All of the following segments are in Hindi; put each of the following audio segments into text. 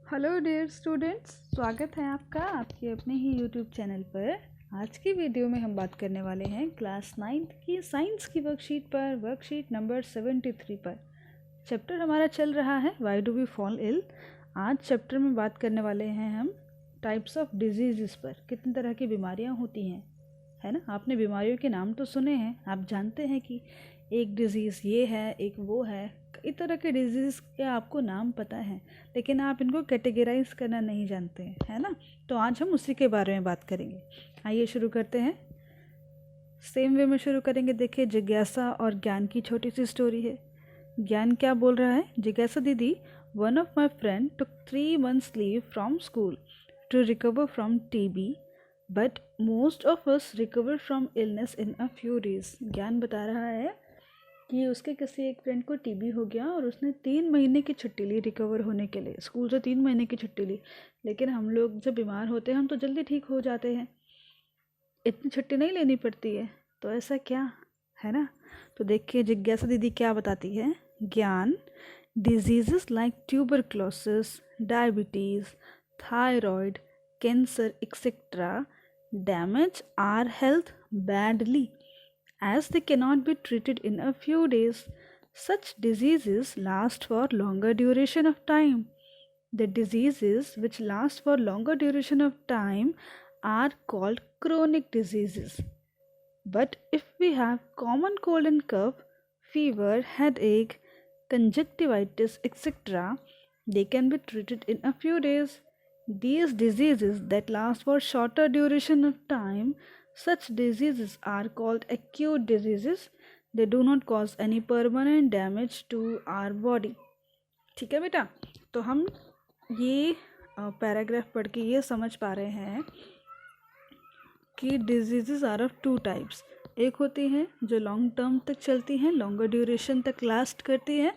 हेलो डियर स्टूडेंट्स, स्वागत है आपका आपके अपने ही यूट्यूब चैनल पर। आज की वीडियो में हम बात करने वाले हैं क्लास 9th की साइंस की वर्कशीट नंबर 73 पर। चैप्टर हमारा चल रहा है why do we fall ill. आज चैप्टर में बात करने वाले हैं हम टाइप्स ऑफ डिजीज़ पर, कितनी तरह की बीमारियां होती हैं, है ना। आपने बीमारियों के नाम तो सुने हैं, आप जानते हैं कि एक डिज़ीज़ ये है, एक वो है, कई तरह के डिजीज़ के आपको नाम पता है, लेकिन आप इनको कैटेगराइज करना नहीं जानते हैं, है ना। तो आज हम उसी के बारे में बात करेंगे। आइए शुरू करते हैं। सेम वे में शुरू करेंगे। देखिए, जिज्ञासा और ज्ञान की छोटी सी स्टोरी है। ज्ञान क्या बोल रहा है? जिज्ञासा दीदी, one of my friend took 3 months leave from school to recover from TB, but most of us recover from illness in a few days. Gyan बता रहा है कि उसके किसी एक फ्रेंड को टीबी हो गया और उसने 3 महीने की छुट्टी ली रिकवर होने के लिए। स्कूल से 3 महीने की छुट्टी ली, लेकिन हम लोग जब बीमार होते हैं हम तो जल्दी ठीक हो जाते हैं, इतनी छुट्टी नहीं लेनी पड़ती है। तो ऐसा क्या है ना। तो देखिए जिज्ञासा दीदी क्या बताती है। Gyan, diseases like tuberculosis, diabetes, thyroid, cancer etcetera damage our health badly as they cannot be treated in a few days. Such diseases last for longer duration of time. The diseases which last for longer duration of time are called chronic diseases. But if we have common cold and cough, fever, headache, conjunctivitis, etc., they can be treated in a few days. These diseases that last for shorter duration of time, such diseases are called acute diseases. They do not cause any permanent damage to our body. ठीक है बेटा, तो हम ये पैराग्राफ पढ़ के ये समझ पा रहे हैं कि डिजीज़ेस आर ऑफ 2 टाइप्स। एक होती हैं जो लॉन्ग टर्म तक चलती हैं, लॉन्गर ड्यूरेशन तक लास्ट करती हैं।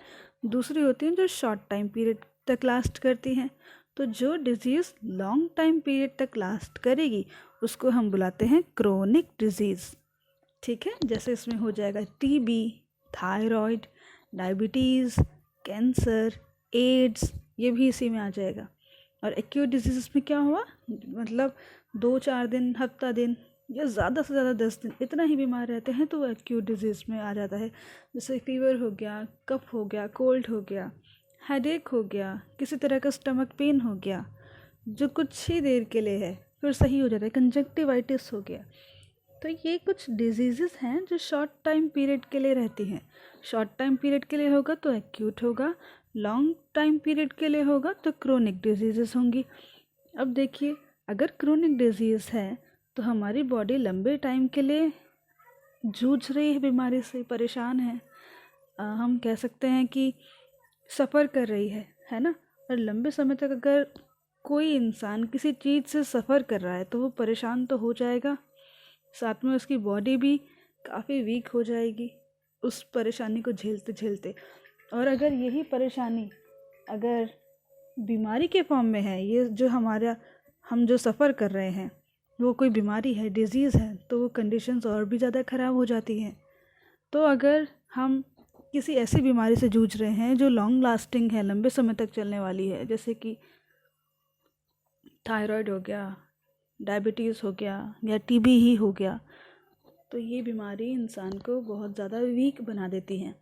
दूसरी होती हैं जो शॉर्ट टाइम पीरियड तक लास्ट करती हैं। तो जो डिजीज़ लॉन्ग टाइम पीरियड तक लास्ट करेगी उसको हम बुलाते हैं क्रोनिक डिजीज़। ठीक है, जैसे इसमें हो जाएगा TB, thyroid, diabetes, cancer, AIDS, ये भी इसी में आ जाएगा। और एक्यूट डिजीज़ में क्या हुआ, मतलब 2-4 दिन, हफ्ता दिन या ज़्यादा से ज़्यादा 10 दिन इतना ही बीमार रहते हैं तो वो एक्यूट डिजीज़ में आ जाता है। जैसे फीवर हो गया, कफ हो गया, कोल्ड हो गया, हेडेक हो गया, किसी तरह का स्टमक पेन हो गया जो कुछ ही देर के लिए है फिर सही हो जाता है, कंजक्टिवाइटिस हो गया। तो ये कुछ डिजीज़ेस हैं जो शॉर्ट टाइम पीरियड के लिए रहती हैं। शॉर्ट टाइम पीरियड के लिए होगा तो एक्यूट होगा, लॉन्ग टाइम पीरियड के लिए होगा तो क्रोनिक डिजीज़ेस होंगी। अब देखिए, अगर क्रोनिक डिजीज़ है तो हमारी बॉडी लंबे टाइम के लिए जूझ रही है, बीमारी से परेशान है, हम कह सकते हैं कि सफ़र कर रही है ना। और लंबे समय तक अगर कोई इंसान किसी चीज़ से सफ़र कर रहा है तो वो परेशान तो हो जाएगा, साथ में उसकी बॉडी भी काफ़ी वीक हो जाएगी उस परेशानी को झेलते झेलते। और अगर यही परेशानी अगर बीमारी के फॉर्म में है, ये जो हम जो सफ़र कर रहे हैं वो कोई बीमारी है, डिजीज़ है, तो वो कंडीशंस और भी ज़्यादा ख़राब हो जाती हैं। तो अगर हम किसी ऐसी बीमारी से जूझ रहे हैं जो लॉन्ग लास्टिंग है, लंबे समय तक चलने वाली है, जैसे कि थायराइड हो गया, डायबिटीज़ हो गया या टीबी ही हो गया, तो ये बीमारी इंसान को बहुत ज़्यादा वीक बना देती हैं।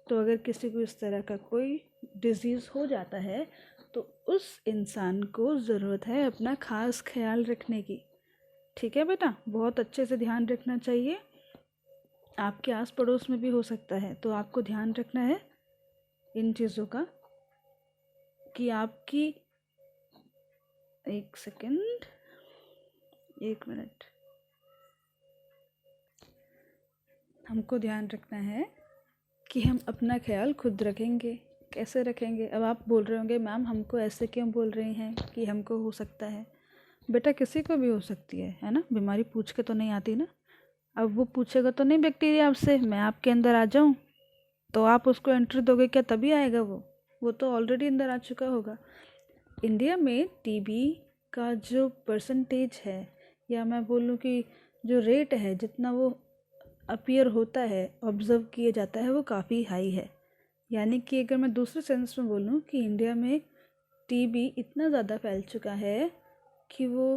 तो अगर किसी को इस तरह का कोई डिज़ीज़ हो जाता है तो उस इंसान को ज़रूरत है अपना ख़ास ख्याल रखने की। ठीक है बेटा, बहुत अच्छे से ध्यान रखना चाहिए। आपके आस पड़ोस में भी हो सकता है, तो आपको ध्यान रखना है इन चीज़ों का कि आपकी, एक सेकंड, 1 मिनट, हमको ध्यान रखना है कि हम अपना ख्याल खुद रखेंगे। कैसे रखेंगे? अब आप बोल रहे होंगे मैम हमको ऐसे क्यों बोल रही हैं कि हमको हो सकता है। बेटा किसी को भी हो सकती है ना, बीमारी पूछ के तो नहीं आती ना। अब वो पूछेगा तो नहीं बैक्टीरिया आपसे, मैं आपके अंदर आ जाऊं तो आप उसको एंट्री दोगे क्या? तभी आएगा वो तो ऑलरेडी अंदर आ चुका होगा। इंडिया में टीबी का जो परसेंटेज है, या मैं बोलूँ कि जो रेट है, जितना वो अपीयर होता है, ऑब्ज़र्व किया जाता है, वो काफ़ी हाई है। यानी कि अगर मैं दूसरे सेंस में बोलूँ कि इंडिया में टीबी इतना ज़्यादा फैल चुका है कि वो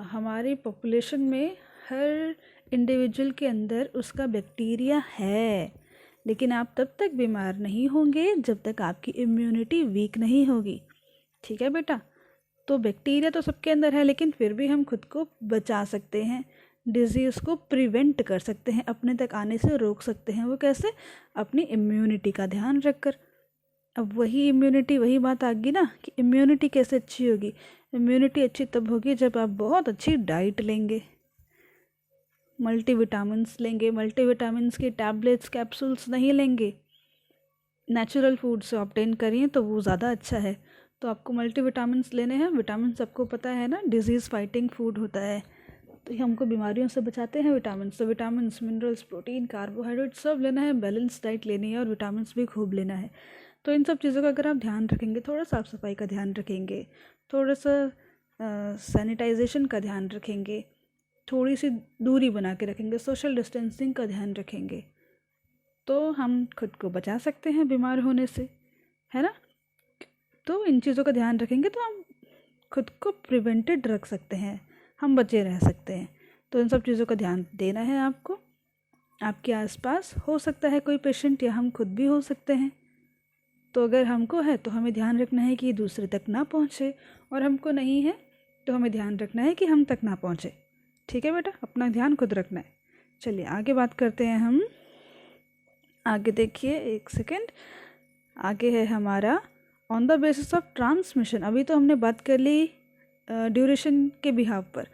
हमारी पॉपुलेशन में हर इंडिविजुअल के अंदर उसका बैक्टीरिया है, लेकिन आप तब तक बीमार नहीं होंगे जब तक आपकी इम्यूनिटी वीक नहीं होगी। ठीक है बेटा, तो बैक्टीरिया तो सबके अंदर है, लेकिन फिर भी हम खुद को बचा सकते हैं, डिजीज़ को प्रिवेंट कर सकते हैं, अपने तक आने से रोक सकते हैं। वो कैसे? अपनी इम्यूनिटी का ध्यान रखकर। अब वही इम्यूनिटी, वही बात आ गई ना कि इम्यूनिटी कैसे अच्छी होगी। इम्यूनिटी अच्छी तब होगी जब आप बहुत अच्छी डाइट लेंगे, मल्टीविटामिन्स लेंगे, मल्टीविटामिन्स की टैबलेट्स कैप्सूल्स नहीं लेंगे, नेचुरल फूड से ऑब्टेन करिए तो वो ज़्यादा अच्छा है। तो आपको मल्टीविटामिन्स लेने हैं। विटामिन आपको पता है ना, डिजीज़ फाइटिंग फूड होता है, तो ये हमको बीमारियों से बचाते हैं विटामिन। तो विटामिन, मिनरल्स, प्रोटीन, कार्बोहाइड्रेट सब लेना है, बैलेंस डाइट लेनी है और विटामिन भी खूब लेना है। तो इन सब चीज़ों का अगर आप ध्यान रखेंगे, थोड़ा साफ़ सफाई का ध्यान रखेंगे, थोड़ा सा सैनिटाइजेशन का ध्यान रखेंगे, थोड़ी सी दूरी बना के रखेंगे, सोशल डिस्टेंसिंग का ध्यान रखेंगे, तो हम खुद को बचा सकते हैं बीमार होने से, है ना। तो इन चीज़ों का ध्यान रखेंगे तो हम खुद को प्रिवेंटेड रख सकते हैं, हम बचे रह सकते हैं। तो इन सब चीज़ों का ध्यान देना है आपको। आपके आसपास हो सकता है कोई पेशेंट, या हम खुद भी हो सकते हैं, तो अगर हमको है तो हमें ध्यान रखना है कि दूसरे तक ना पहुँचे, और हमको नहीं है तो हमें ध्यान रखना है कि हम तक ना पहुँचे। ठीक है बेटा, अपना ध्यान खुद रखना है। चलिए आगे बात करते हैं हम। आगे देखिए, एक सेकेंड, आगे है हमारा on the basis of transmission. अभी तो हमने बात कर ली ड्यूरेशन के बिहाव पर।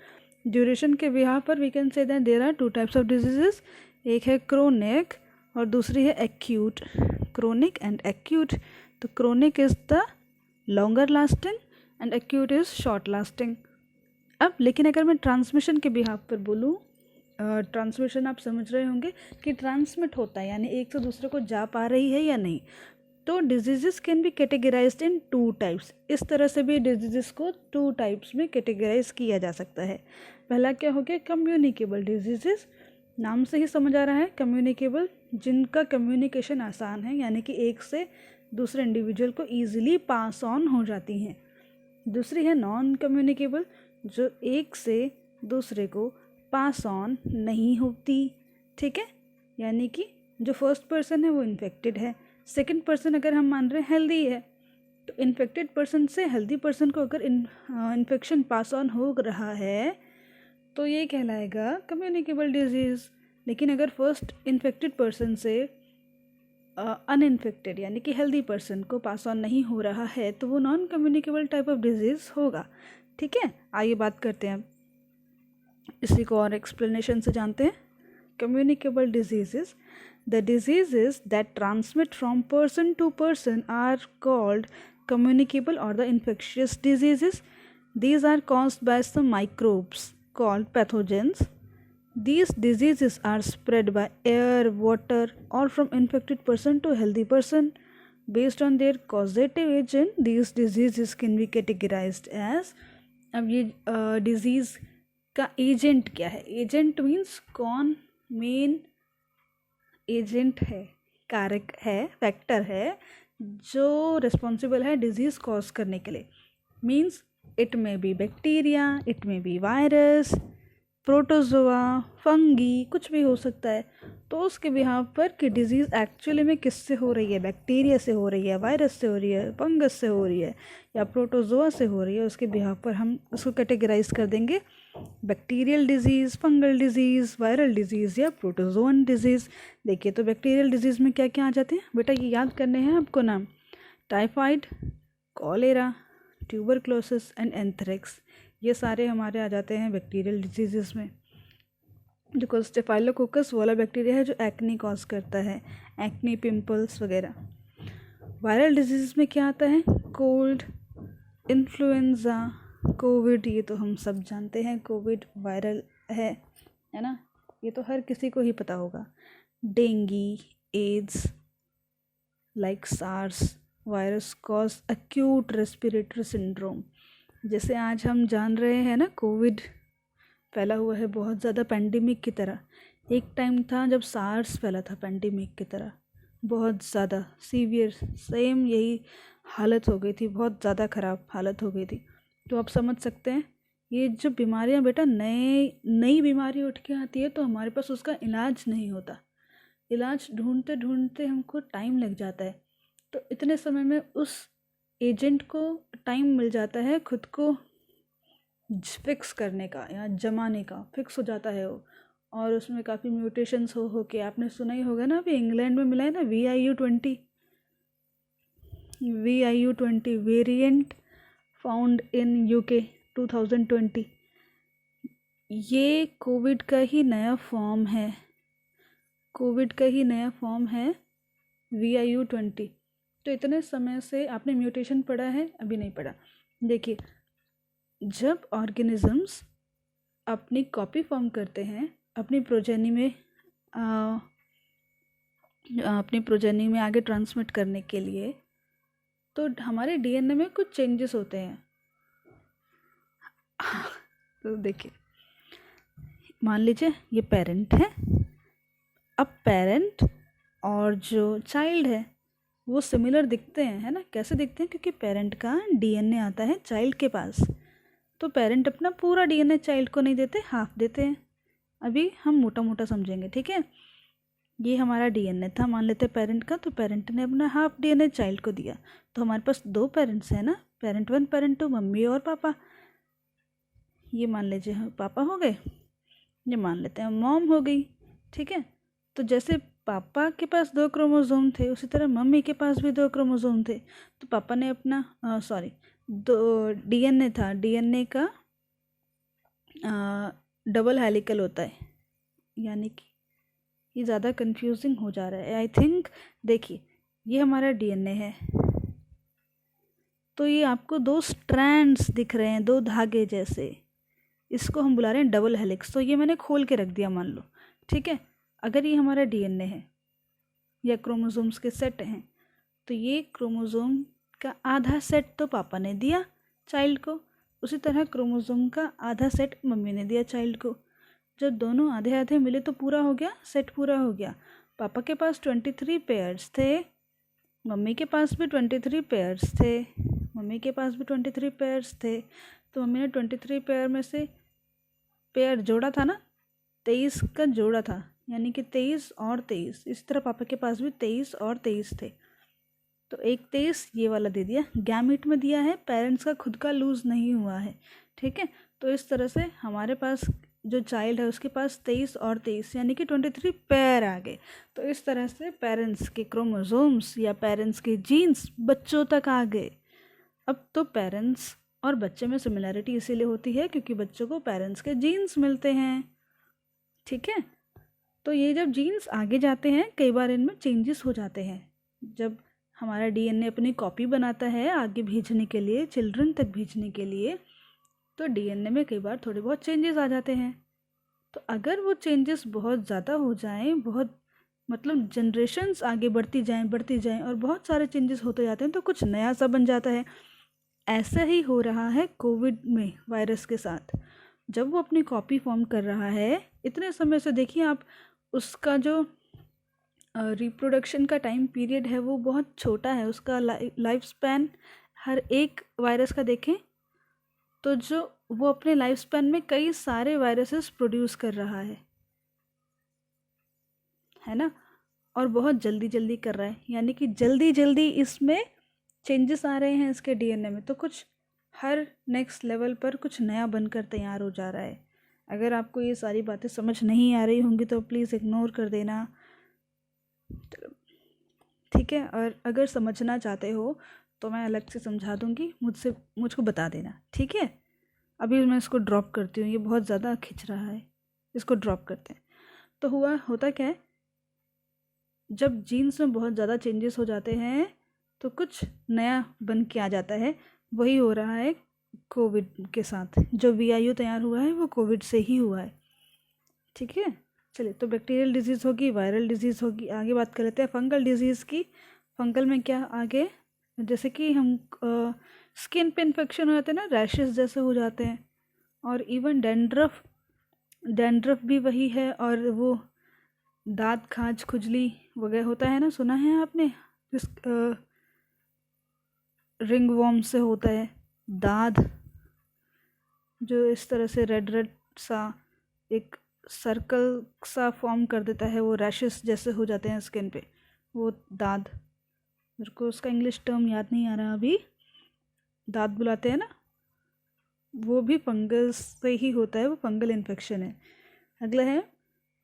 ड्यूरेशन के बिहाव पर we can say that there are 2 types of diseases, एक है क्रोनिक और दूसरी है एक्यूट। Chronic and acute. तो chronic is the longer lasting and acute is short lasting. अब लेकिन अगर मैं ट्रांसमिशन के बिहाव पर बोलूँ, ट्रांसमिशन आप समझ रहे होंगे कि ट्रांसमिट होता है, यानी एक से दूसरे को जा पा रही है या नहीं। तो disease can be categorised in 2 types. इस तरह से भी डिजीज़ को 2 टाइप्स में कैटेगराइज किया जा सकता है। पहला क्या हो गया? Communicable disease. नाम से ही समझ आ रहा है कम्युनिकेबल, जिनका कम्युनिकेशन आसान है, यानी कि एक से दूसरे इंडिविजुअल को ईजिली पास ऑन हो जाती हैं। दूसरी है नॉन कम्युनिकेबल, जो एक से दूसरे को पास ऑन नहीं होती। ठीक है, यानी कि जो फर्स्ट पर्सन है वो इन्फेक्टेड है, सेकंड पर्सन अगर हम मान रहे हैं हेल्दी है, तो इन्फेक्टेड पर्सन से हेल्दी पर्सन को अगर इन्फेक्शन पास ऑन हो रहा है तो ये कहलाएगा कम्युनिकेबल डिजीज़। लेकिन अगर फर्स्ट इन्फेक्टेड पर्सन से अनइन्फेक्टेड यानी कि हेल्दी पर्सन को पास ऑन नहीं हो रहा है तो वो non communicable type of disease होगा। ठीक है, आइए बात करते हैं, इसी को और एक्सप्लेनेशन से जानते हैं। Communicable disease, the diseases that transmit from person to person are called communicable or the infectious diseases. These are caused by some microbes called pathogens. These diseases are spread by air, water, or from infected person to healthy person. Based on their causative agent, these diseases can be categorized as, अब ये डिजीज़ का एजेंट क्या है? एजेंट मीन्स कौन मेन एजेंट है, कारक है, फैक्टर है जो रिस्पॉन्सिबल है डिजीज़ कॉज करने के लिए। मीन्स इट में बी बैक्टीरिया, इट में बी वायरस, प्रोटोजोआ, फंगी, कुछ भी हो सकता है। तो उसके बिहाव पर कि डिजीज़ एक्चुअली में किससे हो रही है, बैक्टीरिया से हो रही है, वायरस से हो रही है, फंगस से हो रही है या प्रोटोजोआ से हो रही है, उसके बिहाव पर हम उसको कैटेगराइज कर देंगे bacterial disease, fungal disease, viral disease या प्रोटोजोअन डिजीज़। देखिए तो बैक्टीरियल डिजीज़ में क्या क्या आ जाते हैं बेटा, ये याद करने हैं आपको नाम, typhoid, cholera, tuberculosis and anthrax, ये सारे हमारे आ जाते हैं बैक्टीरियल डिजीज़ में। जो स्टेफाइलोकोकस वाला बैक्टीरिया है जो एक्नी कॉज करता है, एक्नी, पिंपल्स वगैरह। वायरल डिजीज़ में क्या आता है? कोल्ड, इन्फ्लुएंज़ा, कोविड, ये तो हम सब जानते हैं कोविड वायरल है ना, ये तो हर किसी को ही पता होगा। Dengue, AIDS, like SARS virus cause acute respiratory syndrome. जैसे आज हम जान रहे हैं ना, कोविड फैला हुआ है बहुत ज़्यादा पेंडेमिक की तरह। एक टाइम था जब सार्स फैला था पेंडेमिक की तरह, बहुत ज़्यादा सीवियर, सेम यही हालत हो गई थी, बहुत ज़्यादा ख़राब हालत हो गई थी। तो आप समझ सकते हैं ये जो बीमारियां बेटा नई बीमारी उठ के आती है तो हमारे पास उसका इलाज नहीं होता, इलाज ढूंढते ढूंढते हमको टाइम लग जाता है। तो इतने समय में उस एजेंट को टाइम मिल जाता है खुद को फिक्स करने का या जमाने का, फिक्स हो जाता है वो। और उसमें काफ़ी म्यूटेशंस हो के आपने सुना ही होगा ना, अभी इंग्लैंड में मिला है ना VIU20 variant found in UK 2020। ये कोविड का ही नया फॉर्म है, कोविड का ही नया फॉर्म है VIU20। तो इतने समय से आपने म्यूटेशन पढ़ा है? अभी नहीं पढ़ा। देखिए, जब ऑर्गेनिजम्स अपनी कॉपी फॉर्म करते हैं अपनी प्रोजेनी में, अपनी प्रोजेनी में आगे ट्रांसमिट करने के लिए, तो हमारे DNA में कुछ चेंजेस होते हैं। तो देखिए, मान लीजिए ये पेरेंट है। अब पेरेंट और जो चाइल्ड है वो सिमिलर दिखते हैं, है ना? कैसे दिखते हैं? क्योंकि पेरेंट का DNA आता है चाइल्ड के पास, तो पेरेंट अपना पूरा DNA चाइल्ड को नहीं देते, हाफ देते हैं। अभी हम मोटा मोटा समझेंगे, ठीक है? ये हमारा DNA था, मान लेते हैं पेरेंट का, तो पेरेंट ने अपना हाफ DNA चाइल्ड को दिया। तो हमारे पास 2 पेरेंट्स हैं ना, पेरेंट 1 पेरेंट 2, मम्मी और पापा। ये मान लीजिए पापा हो गए, ये मान लेते हैं मॉम हो गई, ठीक है? तो जैसे पापा के पास 2 क्रोमोसोम थे उसी तरह मम्मी के पास भी 2 क्रोमोसोम थे। तो पापा ने अपना दो DNA था, DNA का डबल हेलिकल होता है, यानी कि ये ज़्यादा कंफ्यूजिंग हो जा रहा है आई थिंक। देखिए, ये हमारा DNA है, तो ये आपको 2 स्ट्रैंड्स दिख रहे हैं, 2 धागे जैसे, इसको हम बुला रहे हैं डबल हेलिक्स। तो ये मैंने खोल के रख दिया, मान लो, ठीक है? अगर ये हमारा DNA है या क्रोमोसोम्स के सेट हैं, तो ये क्रोमोसोम का आधा सेट तो पापा ने दिया चाइल्ड को, उसी तरह क्रोमोसोम का आधा सेट मम्मी ने दिया चाइल्ड को। जब दोनों आधे आधे मिले तो पूरा हो गया, सेट पूरा हो गया। पापा के पास 23 पेयर्स थे, मम्मी के पास भी 23 पेयर्स थे, मम्मी के पास भी 23 पेयर्स थे। तो मम्मी ने 23 पेयर में से पेयर जोड़ा था ना, 23 का जोड़ा था, यानी कि 23 और 23। इसी तरह पापा के पास भी 23 और 23 थे, तो एक 23 ये वाला दे दिया, गैमीट में दिया है, पेरेंट्स का खुद का लूज़ नहीं हुआ है, ठीक है? तो इस तरह से हमारे पास जो चाइल्ड है उसके पास 23 और 23 यानी कि 23 पेयर आ गए। तो इस तरह से पेरेंट्स के क्रोमोसोम्स या पेरेंट्स के जीन्स बच्चों तक आ गए। अब तो पेरेंट्स और बच्चे में सिमिलैरिटी इसीलिए होती है क्योंकि बच्चों को पेरेंट्स के जीन्स मिलते हैं, ठीक है? तो ये जब जीन्स आगे जाते हैं कई बार इनमें चेंजेस हो जाते हैं। जब हमारा DNA अपनी कॉपी बनाता है आगे भेजने के लिए, चिल्ड्रन तक भेजने के लिए, तो DNA में कई बार थोड़े बहुत चेंजेस आ जाते हैं। तो अगर वो चेंजेस बहुत ज़्यादा हो जाएं, बहुत मतलब जनरेशन्स आगे बढ़ती जाएं और बहुत सारे चेंजेस होते जाते हैं, तो कुछ नया सा बन जाता है। ऐसा ही हो रहा है कोविड में वायरस के साथ। जब वो अपनी कॉपी फॉर्म कर रहा है इतने समय से, देखिए आप, उसका जो रिप्रोडक्शन का टाइम पीरियड है वो बहुत छोटा है, उसका लाइफ स्पैन हर एक वायरस का देखें तो जो वो अपने लाइफ स्पैन में कई सारे वायरसेस प्रोड्यूस कर रहा है ना? और बहुत जल्दी जल्दी कर रहा है, यानी कि जल्दी जल्दी इसमें चेंजेस आ रहे हैं इसके DNA में, तो कुछ हर नेक्स्ट लेवल पर कुछ नया बनकर तैयार हो जा रहा है। अगर आपको ये सारी बातें समझ नहीं आ रही होंगी तो प्लीज़ इग्नोर कर देना, ठीक है? और अगर समझना चाहते हो तो मैं अलग से समझा दूँगी, मुझको बता देना, ठीक है? अभी मैं इसको ड्रॉप करती हूँ, ये बहुत ज़्यादा खिंच रहा है, इसको ड्रॉप करते हैं। तो होता क्या है, जब जीन्स में बहुत ज़्यादा चेंजेस हो जाते हैं तो कुछ नया बन के आ जाता है। वही हो रहा है कोविड के साथ, जो VIU तैयार हुआ है वो कोविड से ही हुआ है, ठीक है? चलिए, तो बैक्टीरियल डिजीज़ होगी, वायरल डिजीज़ होगी, आगे बात कर लेते हैं फंगल डिजीज़ की। फंगल में क्या आगे, जैसे कि हम स्किन पे इन्फेक्शन हो जाते हैं ना, रैशेस जैसे हो जाते हैं, और इवन डैंड्रफ भी वही है। और वो दाँत खाज खुजली वगैरह होता है ना, सुना है आपने? जिस रिंग वॉर्म से होता है। दाद जो इस तरह से रेड रेड सा एक सर्कल सा फॉर्म कर देता है, वो रैशेस जैसे हो जाते हैं स्किन पे, वो दाद। मेरे को उसका इंग्लिश टर्म याद नहीं आ रहा अभी, दाद बुलाते हैं ना, वो भी फंगस से ही होता है, वो फंगल इन्फेक्शन है। अगला है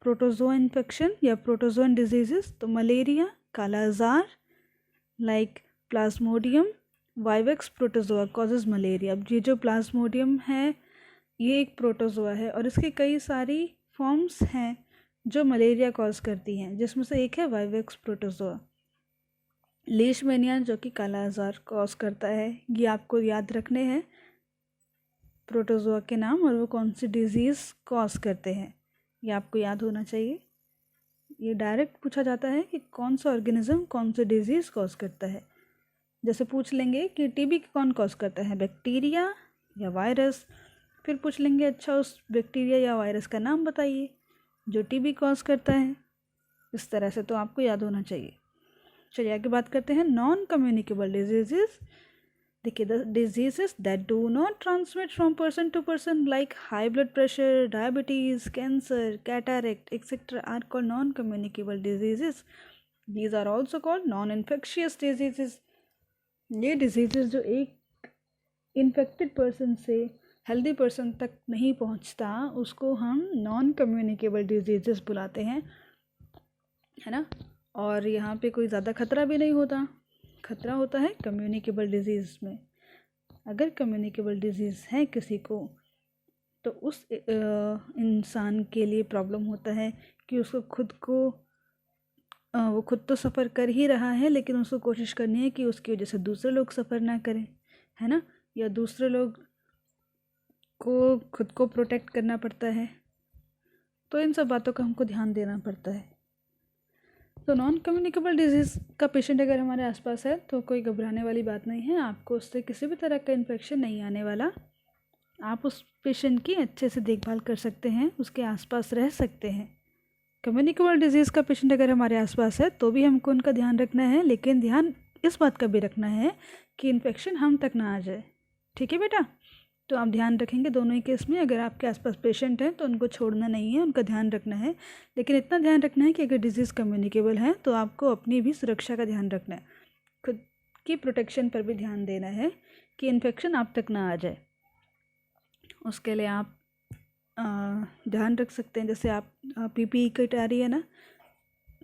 प्रोटोजोआ इन्फेक्शन या प्रोटोजोअन डिजीजेस। तो malaria, kala azar, like plasmodium vivax protozoa causes malaria. अब ये जो प्लाज्मोडियम है ये एक प्रोटोजोआ है और इसकी कई सारी फॉर्म्स हैं जो मलेरिया कॉज करती हैं, जिसमें से एक है वाइवेक्स प्रोटोजोआ। लीशमैनिया जो कि काला अज़ार कॉज करता है, ये आपको याद रखने हैं प्रोटोजोआ के नाम और वो कौन सी डिजीज़ कॉज करते हैं, ये आपको याद होना चाहिए। ये डायरेक्ट पूछा जाता है कि कौन सा ऑर्गेनिज्म कौन सी डिजीज़ कॉज करता है। जैसे पूछ लेंगे कि टीबी कौन कॉज करता है, बैक्टीरिया या वायरस। फिर पूछ लेंगे अच्छा उस बैक्टीरिया या वायरस का नाम बताइए जो टीबी कॉज करता है। इस तरह से तो आपको याद होना चाहिए। चलिए आगे बात करते हैं नॉन कम्युनिकेबल डिजीजेस। देखिए, the diseases that do not transmit from person to person like high blood pressure, diabetes, cancer, cataract etcetera are called non communicable diseases. These are also called non infectious diseases. ये डिजीजेस जो एक इन्फेक्टेड पर्सन से हेल्दी पर्सन तक नहीं पहुंचता, उसको हम नॉन कम्युनिकेबल डिजीजेस बुलाते हैं, है ना। और यहाँ पे कोई ज़्यादा खतरा भी नहीं होता, खतरा होता है कम्युनिकेबल डिजीज़ में। अगर कम्युनिकेबल डिजीज़ है किसी को तो उस इंसान के लिए प्रॉब्लम होता है कि उसको खुद को वो खुद तो सफ़र कर ही रहा है, लेकिन उसको कोशिश करनी है कि उसकी वजह से दूसरे लोग सफ़र ना करें, है ना, या दूसरे लोग को खुद को प्रोटेक्ट करना पड़ता है। तो इन सब बातों का हमको ध्यान देना पड़ता है। तो नॉन कम्युनिकेबल डिजीज़ का पेशेंट अगर हमारे आसपास है तो कोई घबराने वाली बात नहीं है, आपको उससे किसी भी तरह का इन्फेक्शन नहीं आने वाला। आप उस पेशेंट की अच्छे से देखभाल कर सकते हैं, उसके आसपास रह सकते हैं। कम्युनिकेबल डिजीज़ का पेशेंट अगर हमारे आसपास है तो भी हमको उनका ध्यान रखना है, लेकिन ध्यान इस बात का भी रखना है कि इन्फेक्शन हम तक ना आ जाए। ठीक है बेटा, तो आप ध्यान रखेंगे दोनों ही केस में। अगर आपके आसपास पेशेंट हैं तो उनको छोड़ना नहीं है, उनका ध्यान रखना है, लेकिन इतना ध्यान रखना है कि अगर डिजीज़ कम्युनिकेबल है तो आपको अपनी भी सुरक्षा का ध्यान रखना है, खुद की प्रोटेक्शन पर भी ध्यान देना है कि इन्फेक्शन आप तक ना आ जाए। उसके लिए आप ध्यान रख सकते हैं, जैसे आप PPE किट आ रही है ना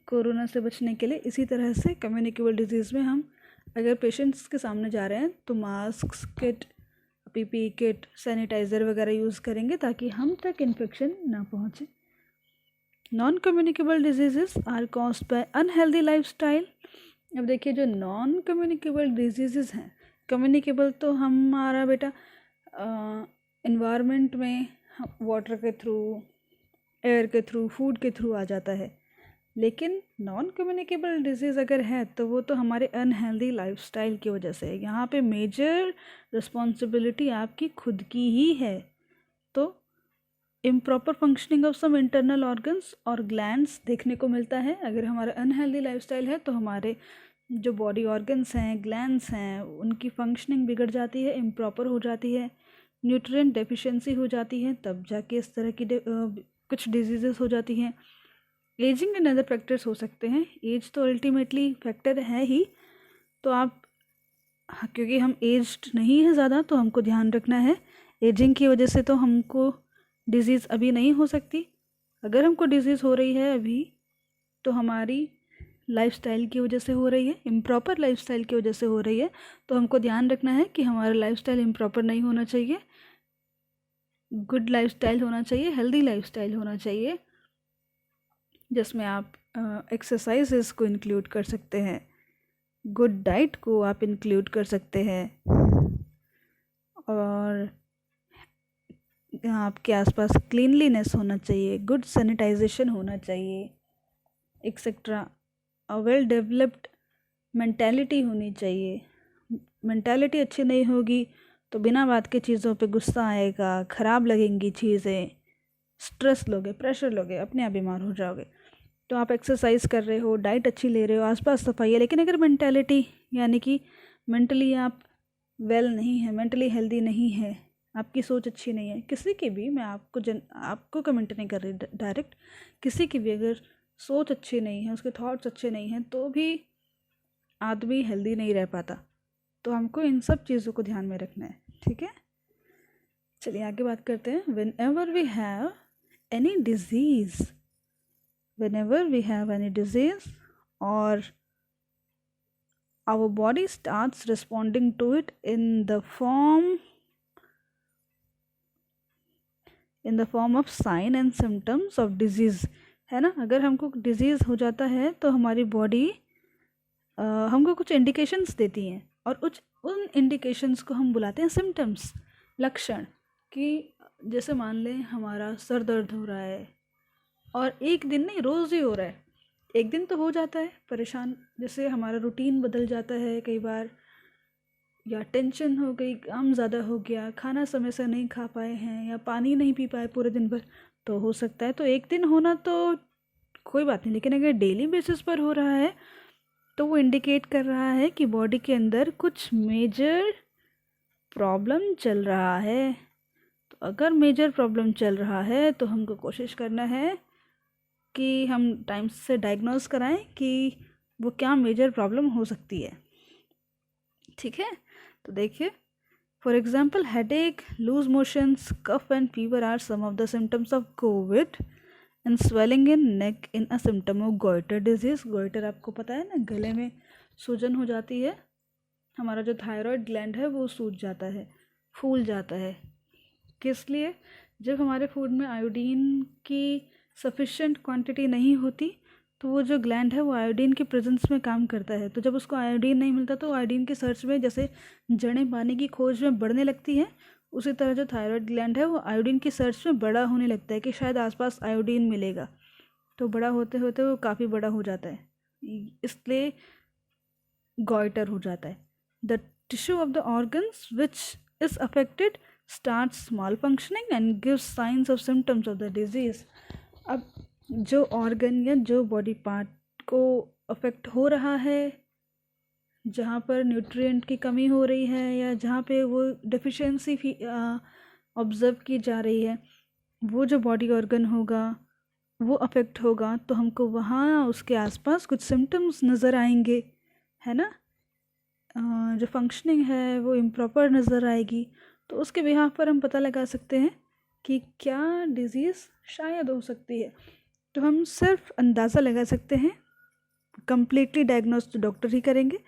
कोरोना से बचने के लिए, इसी तरह से कम्युनिकेबल डिजीज़ में हम अगर पेशेंट्स के सामने जा रहे हैं तो mask kit, PPE kit, sanitiser वगैरह यूज़ करेंगे ताकि हम तक इन्फेक्शन ना पहुँचे। Non communicable diseases are caused by unhealthy lifestyle. अब देखिए, जो नॉन कम्युनिकेबल डिजीज़ेस हैं, कम्युनिकेबल तो हमारा बेटा इन्वायरमेंट में वाटर के थ्रू, एयर के थ्रू, फूड के थ्रू आ जाता है, लेकिन नॉन कम्युनिकेबल डिजीज़ अगर है तो वो तो हमारे अनहेल्दी लाइफस्टाइल की वजह से है। यहाँ पे मेजर रिस्पॉन्सिबिलिटी आपकी खुद की ही है। तो improper functioning of some internal organs और ग्लैंड्स देखने को मिलता है। अगर हमारा अनहेल्दी लाइफस्टाइल है तो हमारे जो बॉडी ऑर्गन्स हैं, ग्लैंड्स हैं, उनकी फंक्शनिंग बिगड़ जाती है, इम्प्रॉपर हो जाती है, न्यूट्रिएंट डेफिशिएंसी हो जाती है, तब जाके इस तरह की कुछ डिजीज़ेस हो जाती हैं। एजिंग एंड अदर फैक्टर्स हो सकते हैं। एज तो अल्टीमेटली फैक्टर है ही, तो आप क्योंकि हम एज्ड नहीं है ज़्यादा तो हमको ध्यान रखना है। एजिंग की वजह से तो हमको डिज़ीज़ अभी नहीं हो सकती। अगर हमको डिज़ीज़ हो रही है अभी तो हमारी लाइफस्टाइल की वजह से हो रही है, इम्प्रॉपर लाइफस्टाइल की वजह से हो रही है। तो हमको ध्यान रखना है कि हमारा लाइफस्टाइल इम्प्रॉपर नहीं होना चाहिए, गुड लाइफस्टाइल होना चाहिए, हेल्दी लाइफस्टाइल होना चाहिए, जिसमें आप एक्सरसाइजेस को इंक्लूड कर सकते हैं, गुड डाइट को आप इंक्लूड कर सकते हैं, और आपके आसपास क्लीनलीनेस होना चाहिए, गुड सैनिटाइजेशन होना चाहिए, एक्सेट्रा। वेल डेवलप्ड मेंटालिटी होनी चाहिए। मेंटालिटी अच्छी नहीं होगी तो बिना बात के चीज़ों पे गुस्सा आएगा, ख़राब लगेंगी चीज़ें, स्ट्रेस लोगे, प्रेशर लोगे, अपने आप बीमार हो जाओगे। तो आप एक्सरसाइज कर रहे हो, डाइट अच्छी ले रहे हो, आसपास सफाई है, लेकिन अगर मेंटालिटी यानी कि मेंटली आप वेल नहीं है, मेंटली हेल्दी नहीं है, आपकी सोच अच्छी नहीं है, किसी की भी, मैं आपको कमेंट नहीं कर रही डायरेक्ट, किसी की भी अगर सोच अच्छी नहीं है, उसके थॉट्स अच्छे नहीं हैं, तो भी आदमी हेल्दी नहीं रह पाता। तो हमको इन सब चीज़ों को ध्यान में रखना है, ठीक है। चलिए आगे बात करते हैं। whenever we have any disease or our body starts responding to it in the form of sign and symptoms of disease, है ना। अगर हमको डिजीज़ हो जाता है तो हमारी बॉडी हमको कुछ इंडिकेशंस देती हैं, और उन इंडिकेशंस को हम बुलाते हैं सिम्टम्स, लक्षण। कि जैसे मान लें हमारा सर दर्द हो रहा है, और एक दिन नहीं, रोज़ ही हो रहा है। एक दिन तो हो जाता है परेशान, जैसे हमारा रूटीन बदल जाता है कई बार, या टेंशन हो गई, काम ज़्यादा हो गया, खाना समय से नहीं खा पाए हैं, या पानी नहीं पी पाए पूरे दिन भर, तो हो सकता है। तो एक दिन होना तो कोई बात नहीं, लेकिन अगर डेली बेसिस पर हो रहा है तो वो इंडिकेट कर रहा है कि बॉडी के अंदर कुछ मेजर प्रॉब्लम चल रहा है। तो अगर मेजर प्रॉब्लम चल रहा है तो हमको कोशिश करना है कि हम टाइम से डायग्नोस कराएं कि वो क्या मेजर प्रॉब्लम हो सकती है, ठीक है। तो देखिए, for example headache, loose motions, cough and fever are some of the symptoms of COVID, and swelling in neck in a symptom of goitre disease. Goitre आपको पता है ना, गले में सूजन हो जाती है, हमारा जो थायराइड ग्लैंड है वो सूज जाता है, फूल जाता है। किस लिए? जब हमारे फूड में आयोडीन की सफिशेंट क्वांटिटी नहीं होती, तो वो जो ग्लैंड है वो आयोडीन के प्रेजेंस में काम करता है। तो जब उसको आयोडीन नहीं मिलता तो आयोडीन की सर्च में, जैसे जड़ें पानी की खोज में बढ़ने लगती हैं, उसी तरह जो थायराइड ग्लैंड है वो आयोडीन की सर्च में बड़ा होने लगता है कि शायद आसपास आयोडीन मिलेगा। तो बड़ा होते होते वो काफ़ी बड़ा हो जाता है, इसलिए गॉइटर हो जाता है। The tissue of the organs which is affected starts malfunctioning and gives signs of symptoms of the disease। अब जो ऑर्गन या जो बॉडी पार्ट को अफेक्ट हो रहा है, जहाँ पर न्यूट्रिएंट की कमी हो रही है, या जहाँ पे वो डेफिशिएंसी ऑब्जर्व की जा रही है, वो जो बॉडी ऑर्गन होगा वो अफेक्ट होगा, तो हमको वहाँ उसके आसपास कुछ सिम्टम्स नज़र आएंगे, है ना। जो फंक्शनिंग है वो इम्प्रॉपर नज़र आएगी। तो उसके बिहाफ पर हम पता लगा सकते हैं कि क्या डिज़ीज़ शायद हो सकती है। तो हम सिर्फ अंदाज़ा लगा सकते हैं, कम्प्लीटली डायग्नोस तो डॉक्टर ही करेंगे,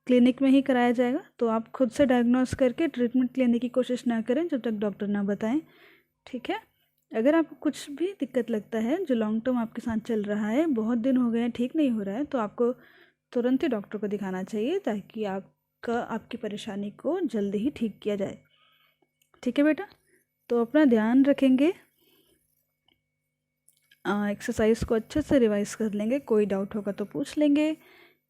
क्लिनिक में ही कराया जाएगा। तो आप खुद से डायग्नोस करके ट्रीटमेंट लेने की कोशिश ना करें जब तक डॉक्टर ना बताएं, ठीक है। अगर आपको कुछ भी दिक्कत लगता है जो लॉन्ग टर्म आपके साथ चल रहा है, बहुत दिन हो गए हैं, ठीक नहीं हो रहा है, तो आपको तुरंत ही डॉक्टर को दिखाना चाहिए, ताकि आपकी परेशानी को जल्दी ही ठीक किया जाए, ठीक है बेटा। तो अपना ध्यान रखेंगे, एक्सरसाइज को अच्छे से रिवाइज कर लेंगे, कोई डाउट होगा तो पूछ लेंगे।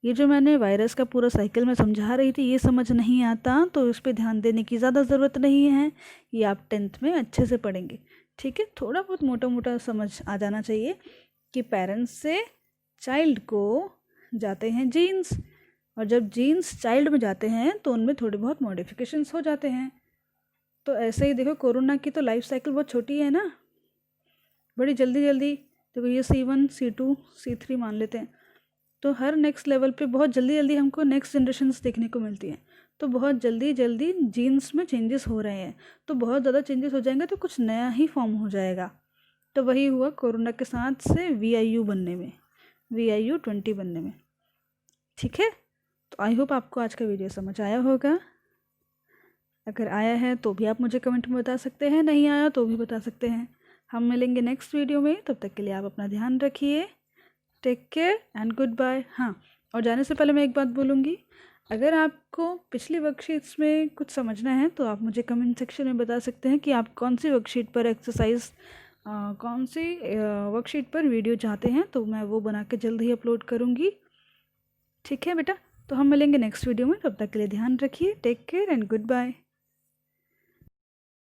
ये जो मैंने वायरस का पूरा साइकिल में समझा रही थी, ये समझ नहीं आता तो इस पर ध्यान देने की ज़्यादा ज़रूरत नहीं है, ये आप 10th में अच्छे से पढ़ेंगे, ठीक है। थोड़ा बहुत मोटा मोटा समझ आ जाना चाहिए कि पेरेंट्स से चाइल्ड को जाते हैं जीन्स, और जब जीन्स चाइल्ड में जाते हैं तो उनमें थोड़े बहुत मॉडिफिकेशंस हो जाते हैं। तो ऐसे ही देखो, कोरोना की तो लाइफ साइकिल बहुत छोटी है ना, बड़ी जल्दी जल्दी, देखो ये C1 C2 C3 मान लेते हैं, तो हर नेक्स्ट लेवल पे बहुत जल्दी जल्दी हमको नेक्स्ट जनरेशन्स देखने को मिलती हैं। तो बहुत जल्दी जल्दी जीन्स में चेंजेस हो रहे हैं, तो बहुत ज़्यादा चेंजेस हो जाएंगे तो कुछ नया ही फॉर्म हो जाएगा। तो वही हुआ कोरोना के साथ से VIU बनने में, VIU 20 बनने में, ठीक है। तो आई होप आपको आज का वीडियो समझ आया होगा। अगर आया है तो भी आप मुझे कमेंट में बता सकते हैं, नहीं आया तो भी बता सकते हैं। हम मिलेंगे नेक्स्ट वीडियो में, तब तक के लिए आप अपना ध्यान रखिए, take care and goodbye. हाँ, और जाने से पहले मैं एक बात बोलूँगी, अगर आपको पिछली वर्कशीट्स में कुछ समझना है तो आप मुझे कमेंट सेक्शन में बता सकते हैं कि आप कौन सी वर्कशीट पर एक्सरसाइज, कौन सी वर्कशीट पर वीडियो चाहते हैं, तो मैं वो बना के जल्द ही अपलोड करूँगी, ठीक है बेटा। तो हम मिलेंगे नेक्स्ट वीडियो में, तब तक के लिए ध्यान रखिए, take care and good bye.